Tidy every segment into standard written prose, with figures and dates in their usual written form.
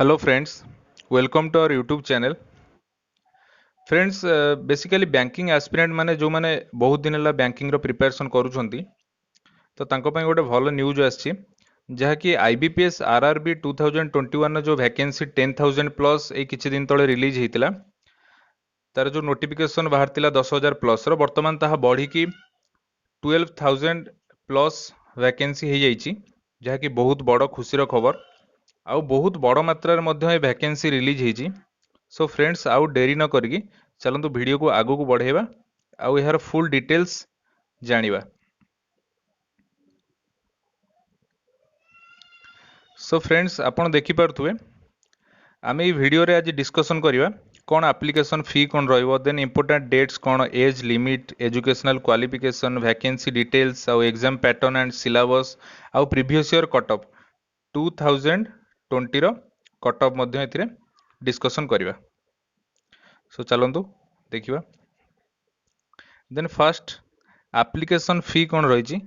Hello friends, welcome to our YouTube channel. Friends, basically banking aspirant माने जो माने बहुत दिन है बैंकिंग प्रिपरेशन करूछंती तो तांको ପାଇଁ ଗୋଟେ ଭଲ ନ୍ୟୁଜ୍ ଆସିଛି ଯାହାକି IBPS RRB 2021 जो वैकेंसी 10,000 प्लस एई किछि दिन तळे रिलीज ହେଇଥିଲା तार जो नोटिफिकेशन बाहर 10,000 प्लस बर्तमान ताहा बढ़ी कि 12,000 प्लस वैकेंसी हो जाइए जहाँकि बहुत बड़ खुशीर खबर आउ बहुत बड़ मात्रा में वैकेंसी रिलीज होती। सो फ्रेंड्स, आउ डेरी न करी चलतु वीडियो को आगू को बढ़ेबा आउ यार फुल डिटेल्स जानिबा। सो फ्रेंड्स, आपण देखि पारथुए आमे ई वीडियो रे आज डिस्कशन करिवा कौन एप्लिकेशन फी कौन रहिबो, देन इंपोर्टेंट डेट्स कौन, age limit, educational qualification, vacancy details आउ एग्जाम पैटर्न एंड सिलेबस आउ प्रीवियस ईयर कट ऑफ 2020 रो कट ऑफ मध्ये एथिरे डिस्कशन करिवा। सो चलंतु देखिबा। देन फर्स्ट एप्लिकेशन फी कौन रही।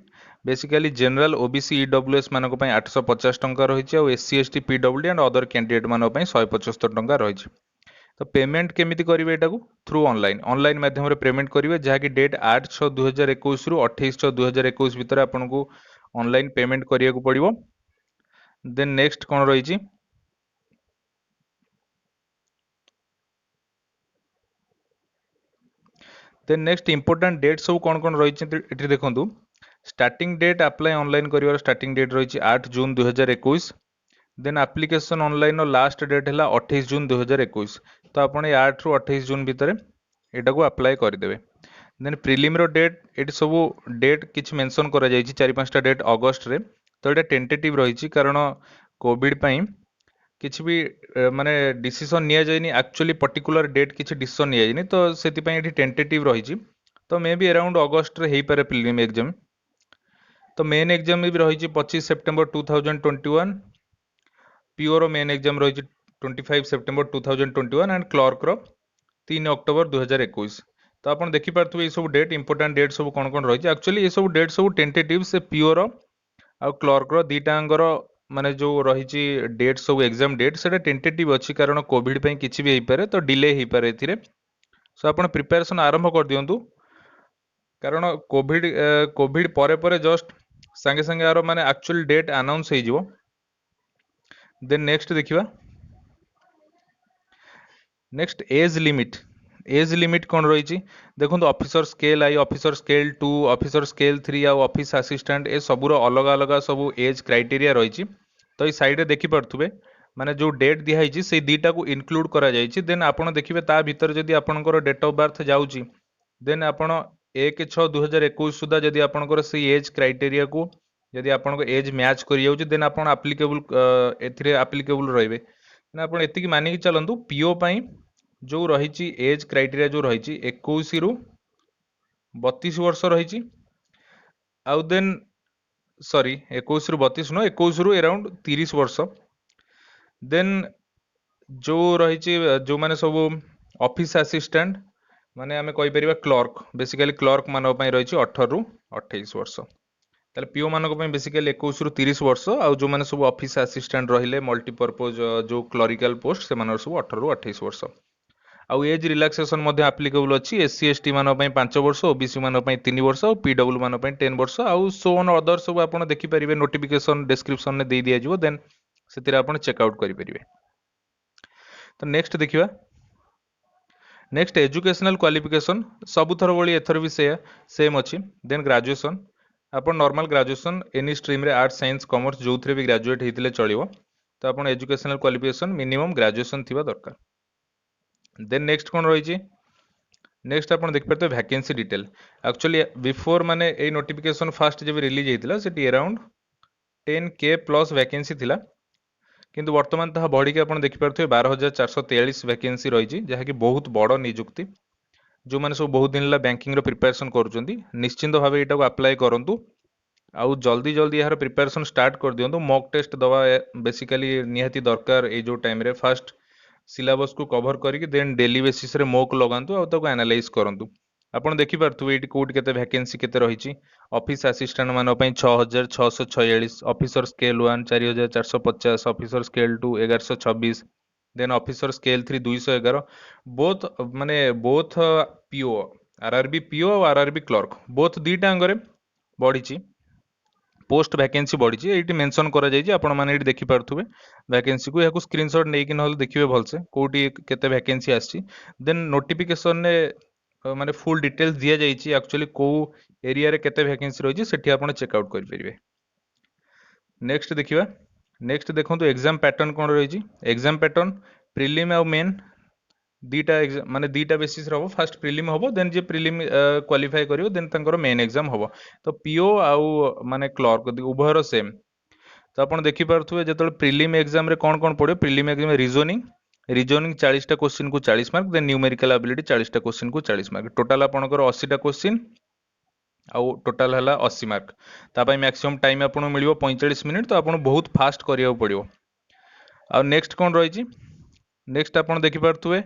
बेसिकली जनरल ओबीसी ईडब्ल्यूएस मानक 850 टंका रही और SC ST PWD and other candidate मानक 175 टंका रही। तो पेमेंट केमिति करिवे एटाकू थ्रू ऑनलाइन माध्यम रे पेमेंट करिवे जहाँकि डेट 8/6/2021 रु 28/6/2021 भितर आपनको ऑनलाइन पेमेंट करिया को पड़िबो। देन नेक्स्ट कौन रही। देन नेक्स्ट इंपोर्टेंट डेट सब कौन कौन रही देखो। स्टार्टिंग डेट अप्लाई ऑनलाइन करिवार स्टार्टिंग डेट रही 8 June 2021। Then application online last date है 28 जून 2021। तो आपने 8 रु 28 जून भितर एटा को अप्लाई करदे। देन प्रिलिम रो डेट ये सब डेट किसी मेंशन करा जायछि 4-5टा डेट अगस्त रे। तो ये टेंटेटिव रही कारण कोविड पई किसी भी माने डिसीजन निया जायनि, एक्चुअली पर्टिकुलर डेट किसी डिसीजन निया जायनि, तो सेति पई एठी टेंटेटिव रही। तो मे बी अराउंड अगस्त रे हेई पारे प्रिलिम एग्जाम। तो मेन एग्जाम भी रही 25 सेप्टेम्बर 2021, पीओ मेन एग्जाम रही 25 सेप्टेम्बर 2021 एंड क्लर्क रो 3 अक्टोबर 2021। तो आप देखिपे ये सब डेट इंपोर्टेंट डेट सब कौन कौन रही। एक्चुअली ये सब डेट सब टेंटेटिव से पीओ आउ क्लर्क रो दीटांगर माने जो रही डेट सब एग्जाम डेट से टेंटेटिव अच्छी कारण कोविड पे किसी भी हो पारे, तो डिले हो पारे एथिरे। सो आप प्रिपरेशन आरंभ कर दियंतु कारण कोविड परे परे जस्ट संगे संगे यार माने एक्चुअल डेट अनाउंस हो जिवो। देन नेक्स्ट देखिबा। नेक्स्ट एज लिमिट कौन रही देखो। Officer scale I, officer scale 2, officer scale 3 आउ ऑफिस असिस्टेंट ए सबूर अलग अलग सब एज क्राइटेरिया रही। तो ये साइड रे देखि पारथुबे माने जो डेट दिखाई से दीटा को इनक्लूड करा जायछि। देन आपण देखिबे ता भीतर जदि आपनकर डेट ऑफ बर्थ जाउछि देन आपण 1/6/2021 सुधा जदि आपनकर से एज क्राइटेरिया को जदि आपनको एज मैच कर जाउछि देन आपण एप्लीकेबल एथिरे एप्लीकेबल रहिबे। ना आपण एतिकी मानिक चलंतु पीओ पई जो रही एज क्राइटेरिया जो रही 21 रु 32 वर्ष रही। आउ देन सॉरी 21 रु 32 नो 21 रु अराउंड 30 वर्ष। देन जो रही जो माने सब ऑफिस असिस्टेंट माने आमे कहि परिबा क्लर्क, बेसिकली क्लर्क मान रही 18 रु 28 वर्ष। ताले पीओ मानक बेसिकली 21 रु 30 वर्ष आउ जो माने सब ऑफिस असिस्टेंट रहिले मल्टीपर्पज जो क्लरिकल पोस्ट से माने सब 18 रु 28 वर्ष। आउ एज रिलैक्सेशन मध्य एप्लीकेबल अच्छी एससी एसटी मान 5 वर्ष, ओबीसी मान 3 वर्ष और पीडब्ल्यू मान 10 वर्ष आउ सो ऑन अदर सब आप देखिपारे नोटिफिकेशन डिस्क्रिप्शन में दे दिया जिवो। देन से आप चेकआउट करेंगे। तो नेक्स्ट देखिबा। नेक्स्ट एजुकेशनल क्वालिफिकेशन सबुथर भली एथर भी सेम अच्छी। देन ग्रेजुएशन आप नॉर्मल ग्रेजुएशन एनी स्ट्रीम रे आर्ट्स साइंस कॉमर्स जो थे भी ग्रेजुएट होते चलो। तो आप एजुकेशनल क्वालिफिकेशन मिनिमम ग्रेजुएशन थिबा दरकार। देन नेक्स्ट कौन रही। नेक्स्ट आप देखिए वैकेंसी डिटेल। एक्चुअली बिफोर माने ए नोटिफिकेशन फास्ट जब रिलीज होता है अराउंड 10K प्लस वैकेंसी थिला, किंतु वर्तमान ताहा बढ़ी के आप देखिपे 12,443 वैकेंसी रही जहाँकि बहुत बड़ निजुक्ति। जो मैंने सब बहुत दिन बैंकिंग प्रिपरेशन करुँच निश्चिंत भाव यहाँ अप्लाई करूँ आउ जल्दी जल्दी यार प्रिपरेशन स्टार्ट कर दिंतु। मॉक टेस्ट दवा बेसिकली निहाती दरकार ये जो टाइम रे फास्ट सिलेबस को कवर करके देन डेली बेसिस रे मॉक लगातु आउ ताको एनालाइज करंतु। ଆପଣ ଦେଖିପାରୁଥିବେ ଏଇଠି କୋଉଠି କେତେ ଭ୍ୟାକେନ୍ସି କେତେ ରହିଛି। ଅଫିସ ଆସିଷ୍ଟାଣ୍ଟ ମାନଙ୍କ ପାଇଁ 6646, ଅଫିସର ସ୍କେଲ 1 4450, ଅଫିସର ସ୍କେଲ 2 1126, ଦେନ୍ ଅଫିସର ସ୍କେଲ 3 211। ବୋଥ ମାନେ ବୋଥ ପିଓ ଆରଆରବି ପିଓ ଆଉ ଆରଆରବି କ୍ଲର୍କ ବୋଥ ଦିଟା ଅଙ୍ଗରେ ବଢିଛି, ପୋଷ୍ଟ ଭ୍ୟାକେନ୍ସି ବଢିଛି। ଏଇଠି ମେନସନ କରାଯାଇଛି, ଆପଣ ମାନେ ଏଇଠି ଦେଖିପାରୁଥିବେ ଭ୍ୟାକେନ୍ସିକୁ। ଏହାକୁ ସ୍କ୍ରିନଶଟ ନେଇକି ନହେଲେ ଦେଖିବେ ଭଲସେ କୋଉଠି କେତେ ଭ୍ୟାକେନ୍ସି ଆସିଛି। ଦେନ୍ ନୋଟିଫିକେସନରେ ମାନେ ଫୁଲ ଡିଟେଲ୍ସ ଦିଆଯାଇଛି ଆକ୍ଚୁଆଲି କୋଉ ଏରିଆରେ କେତେ ଭ୍ୟାକେନ୍ସି ରହିଛି, ସେଠି ଆପଣ ଚେକ୍ ଆଉଟ୍ କରିପାରିବେ। ନେକ୍ସଟ ଦେଖିବା। ନେକ୍ସଟ ଦେଖନ୍ତୁ ଏକ୍ସାମ ପ୍ୟାଟର୍ନ କ'ଣ ରହିଛି। ଏକ୍ସାମ ପ୍ୟାଟର୍ନ ପ୍ରିଲିମ୍ ଆଉ ମେନ୍ ଦିଟା ମାନେ ଦିଟା ବେସିସ୍ ହବ। ଫାଷ୍ଟ ପ୍ରିଲିମ୍ ହବ, ଦେନ୍ ଯେ ପ୍ରିଲିମ୍ କ୍ୱାଲିଫାଏ କରିବ ଦେନ୍ ତାଙ୍କର ମେନ୍ ଏକ୍ସାମ ହବ। ତ ପିଓ ଆଉ ମାନେ କ୍ଲର୍କ ଉଭୟର ସେମ୍। ତ ଆପଣ ଦେଖିପାରୁଥିବେ ଯେତେବେଳେ ପ୍ରିଲିମ୍ ଏକ୍ସାମରେ କ'ଣ କ'ଣ ପଡ଼ିବ। ପ୍ରିଲିମ୍ ଏକ୍ସାମ ରିଜନିଂ 40ଟା କୋଶ୍ଚିନ୍କୁ 40 ମାର୍କ, ଦେନ୍ ନ୍ୟୁମେରିକାଲ ଆବିଲିଟି 40ଟା କୋଶ୍ଚିନ୍କୁ 40 ମାର୍କ। ଟୋଟାଲ ଆପଣଙ୍କର 80ଟା କୋଶ୍ଚିନ୍ ଆଉ ଟୋଟାଲ ହେଲା 80 ମାର୍କ। ତା ପାଇଁ ମ୍ୟାକ୍ସିମମ୍ ଟାଇମ୍ ଆପଣଙ୍କୁ ମିଳିବ 45 ମିନିଟ୍। ତ ଆପଣ ବହୁତ ଫାଷ୍ଟ କରିବାକୁ ପଡ଼ିବ। ଆଉ ନେକ୍ସଟ କ'ଣ ରହିଛି। ନେକ୍ସଟ ଆପଣ ଦେଖିପାରୁଥିବେ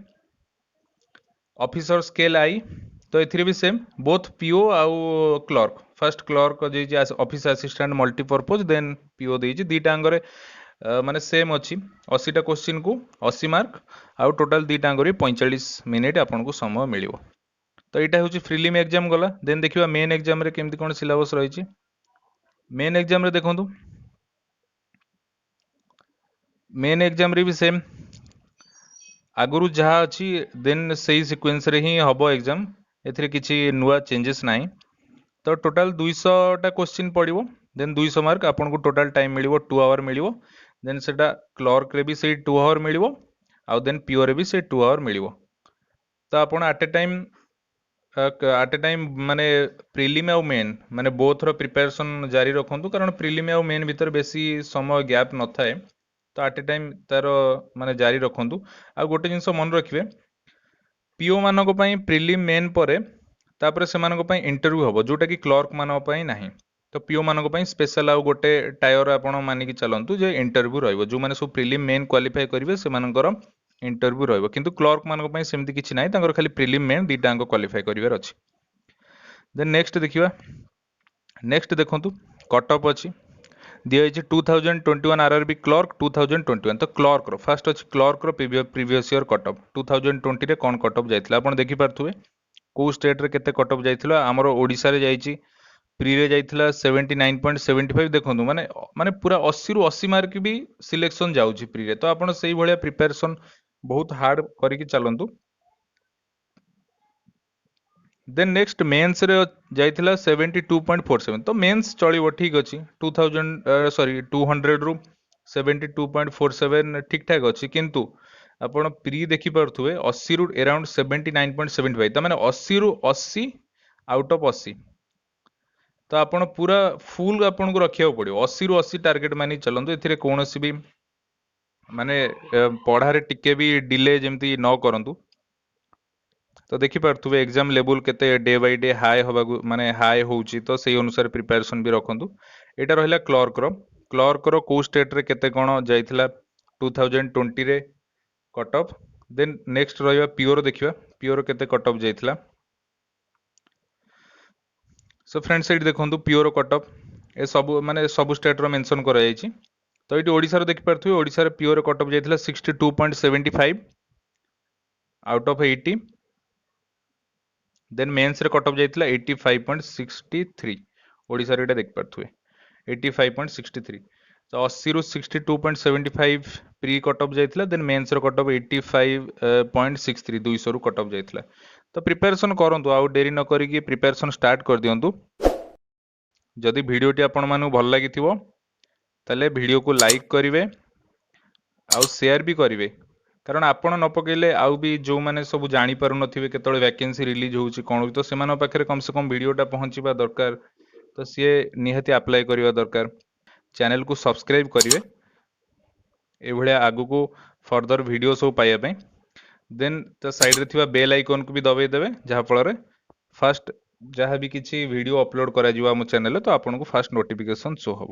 ଅଫିସର ସ୍କେଲ ଆଇ। ତ ଏଥିରେ ବି ସେମ୍ ବୋଥ୍ ପିଓ ଆଉ କ୍ଲର୍କ। ଫାଷ୍ଟ କ୍ଲର୍କ ଦେଇଛି ଅଫିସ ଆସିଷ୍ଟାଣ୍ଟ ମଲ୍ଟିପର୍ପୋଜ, ଦେନ୍ ପିଓ ଦେଇଛି। ଦିଟା ଆଙ୍ଗରେ ମାନେ ସେମ୍ ଅଛି। 80ଟା କୋଶ୍ଚିନ୍କୁ 80 ମାର୍କ ଆଉ ଟୋଟାଲ ଦିଟା ଆଙ୍ଗରେ 45 ମିନିଟ୍ ଆପଣଙ୍କୁ ସମୟ ମିଳିବ। ତ ଏଇଟା ହେଉଛି ପ୍ରିଲିମ୍ ଏକ୍ସାମ ଗଲା। ଦେନ୍ ଦେଖିବା ମେନ୍ ଏକ୍ସାମରେ କେମିତି କ'ଣ ସିଲାବସ୍ ରହିଛି। ମେନ୍ ଏକ୍ସାମରେ ଦେଖନ୍ତୁ, ମେନ୍ ଏକ୍ସାମରେ ବି ସେମ୍ ଆଗରୁ ଯାହା ଅଛି ଦେନ୍ ସେଇ ସିକ୍ୱେନ୍ସରେ ହିଁ ହବ ଏକ୍ସାମ। ଏଥିରେ କିଛି ନୂଆ ଚେଞ୍ଜେସ୍ ନାହିଁ। ତ ଟୋଟାଲ 200ଟା କୋଶ୍ଚିନ୍ ପଡ଼ିବ, ଦେନ୍ 200 ମାର୍କ। ଆପଣଙ୍କୁ ଟୋଟାଲ ଟାଇମ୍ ମିଳିବ 2 ଆୱାର ମିଳିବ। ଦେନ୍ ସେଟା କ୍ଲର୍କରେ ବି ସେଇ 2 ଆୱାର ମିଳିବ, ଆଉ ଦେନ୍ ପିଓରେ ବି ସେଇ 2 ଆୱାର ମିଳିବ। ତ ଆପଣ ଆଟ୍ ଏ ଟାଇମ୍ ମାନେ ପ୍ରିଲିମ୍ ଆଉ ମେନ୍ ମାନେ ବୋଥର ପ୍ରିପାରେସନ୍ ଜାରି ରଖନ୍ତୁ, କାରଣ ପ୍ରିଲିମ୍ ଆଉ ମେନ୍ ଭିତରେ ବେଶୀ ସମୟ ଗ୍ୟାପ୍ ନଥାଏ। ତ ଆଟ୍ ଏ ଟାଇମ୍ ତାର ମାନେ ଜାରି ରଖନ୍ତୁ। ଆଉ ଗୋଟେ ଜିନିଷ ମନେ ରଖିବେ, ପିଓ ମାନଙ୍କ ପାଇଁ ପ୍ରିଲିମ୍ ମେନ୍ ପରେ ତାପରେ ସେମାନଙ୍କ ପାଇଁ ଇଣ୍ଟରଭ୍ୟୁ ହବ, ଯୋଉଟା କି କ୍ଲର୍କ ମାନଙ୍କ ପାଇଁ ନାହିଁ। ତ ପିଓ ମାନଙ୍କ ପାଇଁ ସ୍ପେଶାଲ ଆଉ ଗୋଟେ ଟାୟର ଆପଣ ମାନିକି ଚାଲନ୍ତୁ ଯେ ଇଣ୍ଟରଭ୍ୟୁ ରହିବ। ଯୋଉମାନେ ସବୁ ପ୍ରିଲିମ୍ ମେନ୍ କ୍ୱାଲିଫାଏ କରିବେ ସେମାନଙ୍କର ଇଣ୍ଟରଭ୍ୟୁ ରହିବ, କିନ୍ତୁ କ୍ଲର୍କ ମାନଙ୍କ ପାଇଁ ସେମିତି କିଛି ନାହିଁ। ତାଙ୍କର ଖାଲି ପ୍ରିଲିମ୍ ମେନ୍ ଦିଟା ଆଙ୍କ କ୍ୱାଲିଫାଏ କରିବାର ଅଛି। ଦେନ୍ ନେକ୍ସଟ ଦେଖିବା। ନେକ୍ସଟ ଦେଖନ୍ତୁ କଟ୍ ଅଫ୍ ଅଛି ଦିଆଯାଇଛି 2021 ଆରଆରବି କ୍ଲର୍କ 2021। ତ କ୍ଲର୍କର ଫାଷ୍ଟ ଅଛି କ୍ଲର୍କର ପ୍ରିଭିୟସ୍ ଇୟର କଟ୍ ଅଫ୍ 2020ରେ କ'ଣ କଟ୍ ଅଫ୍ ଯାଇଥିଲା ଆପଣ ଦେଖିପାରୁଥିବେ। କୋଉ ଷ୍ଟେଟ୍ରେ କେତେ କଟ୍ ଅଫ୍ ଯାଇଥିଲା। ଆମର ଓଡ଼ିଶାରେ ଯାଇଛି, ପ୍ରିରେ ଯାଇଥିଲା 79.75। ଦେଖନ୍ତୁ ମାନେ ମାନେ ପୁରା 80ରୁ 80 ମାର୍କ ବି ସିଲେକ୍ସନ୍ ଯାଉଛି ପ୍ରିରେ। ତ ଆପଣ ସେଇଭଳିଆ ପ୍ରିପାରେସନ୍ ବହୁତ ହାର୍ଡ କରିକି ଚାଲନ୍ତୁ। ଦେନ୍ ନେକ୍ସଟ ମେନ୍ସରେ ଯାଇଥିଲା 72.47। ତ ମେନ୍ସ ଚଳିବ, ଠିକ୍ ଅଛି। 200ରୁ 72.47 ଠିକ୍ ଠାକ୍ ଅଛି। କିନ୍ତୁ ଆପଣ ପ୍ରି ଦେଖିପାରୁଥିବେ 80ରୁ ଏରାଉଣ୍ଡ 79.75। ତା ମାନେ 80ରୁ 80 ଆଉଟ୍ ଅଫ୍ 80। ତ ଆପଣ ପୁରା ଫୁଲ ଆପଣଙ୍କୁ ରଖିବାକୁ ପଡ଼ିବ। 80ରୁ 80 ଟାର୍ଗେଟ ମାନି ଚାଲନ୍ତୁ। ଏଥିରେ କୌଣସି ବି ମାନେ ପଢ଼ାରେ ଟିକେ ବି ଡିଲେ ଯେମିତି ନ କରନ୍ତୁ। ତ ଦେଖିପାରୁଥିବେ ଏକ୍ସାମ ଲେବୁଲ କେତେ ଡେ ବାଇ ଡେ ହାଇ ହବାକୁ ମାନେ ହାଇ ହେଉଛି। ତ ସେଇ ଅନୁସାରେ ପ୍ରିପାରେସନ୍ ବି ରଖନ୍ତୁ। ଏଇଟା ରହିଲା କ୍ଲର୍କର କୋଉ ଷ୍ଟେଟ୍ରେ କେତେ କ'ଣ ଯାଇଥିଲା 2020ରେ କଟ୍ ଅଫ୍। ଦେନ୍ ନେକ୍ସଟ ରହିବା ପିଓର ଦେଖିବା, ପିଓର କେତେ କଟ୍ ଅଫ୍ ଯାଇଥିଲା। ସୋ ଫ୍ରେଣ୍ଡସ୍ ଏଇଠି ଦେଖନ୍ତୁ ପିଓର କଟ୍ ଅଫ୍ ଏ ସବୁ ମାନେ ସବୁ ଷ୍ଟେଟ୍ର ମେନସନ୍ କରାଯାଇଛି। ତ ଏଇଠି ଓଡ଼ିଶାର ଦେଖିପାରୁଥିବେ, ଓଡ଼ିଶାରେ ପିଓର କଟ୍ ଅଫ୍ ଯାଇଥିଲା 62.75 ଆଉଟ୍ ଅଫ୍ 80। ଦେନ୍ ମେନ୍ସରେ କଟ୍ ଅଫ୍ ଯାଇଥିଲା 85.63। ଓଡ଼ିଶାରେ ଏଇଟା ଦେଖିପାରୁଥିବେ 85.63। ତ 80ରୁ 62.75 ପ୍ରି କଟ୍ ଅଫ୍ ଯାଇଥିଲା। ଦେନ୍ ମେନ୍ସର କଟ୍ ଅଫ୍ 85.63 200ରୁ କଟ୍ ଅଫ୍ ଯାଇଥିଲା। ତ ପ୍ରିପାରେସନ୍ କରନ୍ତୁ, ଆଉ ଡେରି ନ କରିକି ପ୍ରିପାରେସନ୍ ଷ୍ଟାର୍ଟ କରିଦିଅନ୍ତୁ। ଯଦି ଭିଡ଼ିଓଟି ଆପଣମାନଙ୍କୁ ଭଲ ଲାଗିଥିବ ତାହେଲେ ଭିଡ଼ିଓକୁ ଲାଇକ୍ କରିବେ ଆଉ ସେୟାର ବି କରିବେ, କାରଣ ଆପଣ ନ ପକେଇଲେ ଆଉ ବି ଯେଉଁମାନେ ସବୁ ଜାଣିପାରୁନଥିବେ କେତେବେଳେ ଭ୍ୟାକେନ୍ସି ରିଲିଜ୍ ହେଉଛି କ'ଣ ହେଉଛି, ତ ସେମାନଙ୍କ ପାଖରେ କମ୍ ସେ କମ୍ ଭିଡ଼ିଓଟା ପହଞ୍ଚିବା ଦରକାର। ତ ସିଏ ନିହାତି ଆପ୍ଲାଏ କରିବା ଦରକାର। ଚ୍ୟାନେଲକୁ ସବସ୍କ୍ରାଇବ୍ କରିବେ ଏଭଳିଆ ଆଗକୁ ଫର୍ଦର ଭିଡ଼ିଓ ସବୁ ପାଇବା ପାଇଁ। ଦେନ୍ ତା ସାଇଡ଼୍ରେ ଥିବା ବେଲ୍ ଆଇକନ୍କୁ ବି ଦବାଇ ଦେବେ, ଯାହାଫଳରେ ଫାଷ୍ଟ ଯାହା ବି କିଛି ଭିଡ଼ିଓ ଅପଲୋଡ଼ କରାଯିବ ଆମ ଚ୍ୟାନେଲରେ ତ ଆପଣଙ୍କୁ ଫାଷ୍ଟ ନୋଟିଫିକେସନ୍ ଶୋ ହେବ।